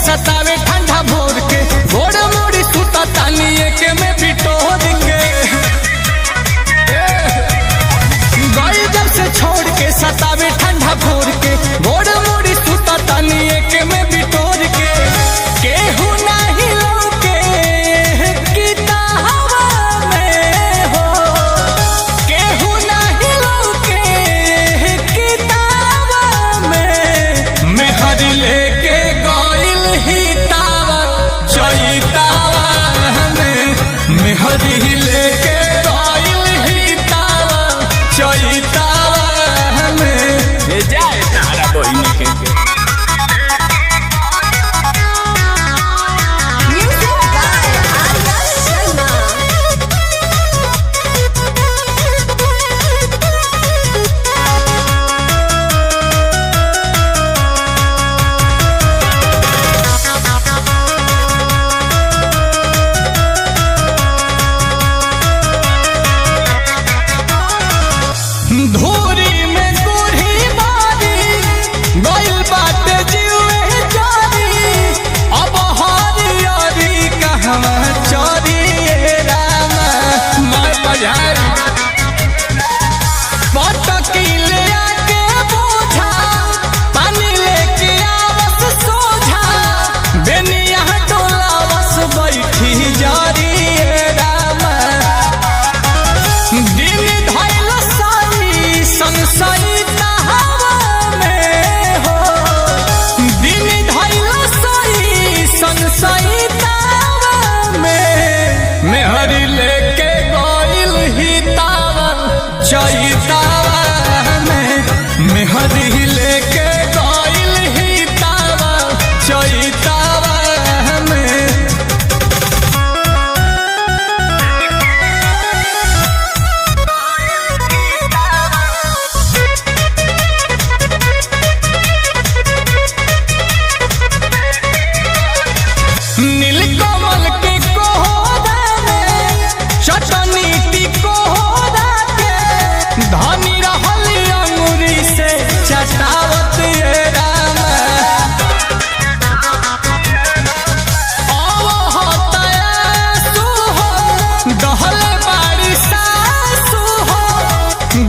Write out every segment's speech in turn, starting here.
सतावे ठंडा भोर के गोड़ मोड़ी सुता तानिए के में बिटोर के गई जब से छोड़ के सतावे ठंडा भोर के गोड़ मोड़ी सुता तानिए के में बिटोर के केहू नहीं लौके गीता हवा में हो केहू नहीं लौके गीता हवा में मेहर लेके गइल ही तावा चैतावा में मेहर लेके गइल ही तावा चैतावा में ये जाए तारा बहिनी के धूरी में गुढ़ी बारी गइल बाटे जीवे जारी अब हरियरी कहवा चोरी रामा मार बजार पटकीले आके बोझा पानी लेके आवस सोझा बेनिया टोला बस बैठी जारी रामा दिन धइल सारी संसारी हवा में हो दिन धइल सारी संसारी हवा में मेहर लेके गइल ही तावा चैतावा में मेहर लेके गइल ही तावा चैतावा में नीलकमल के कोहरा में चटनी टिकोहरा के धनी रहल अंगूरी से चटावत रामा दहल बारी सासु हो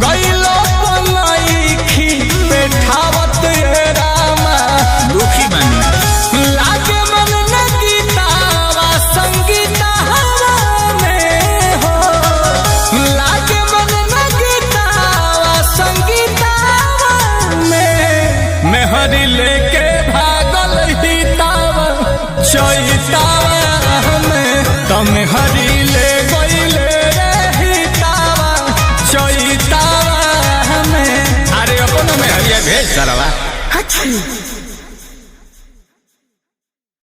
गइलो पनईखी बैठावत रामा दुखी बानी लागे मन न गीतावा संगीता हवा में हो लागे मन न गीतावा संगीता हवा में मेहर लेके भागल ही तावा चैतावा में तम हरी ले गइले ही तावा चैतावा में अरे अपन में हरिया भेज सरवा।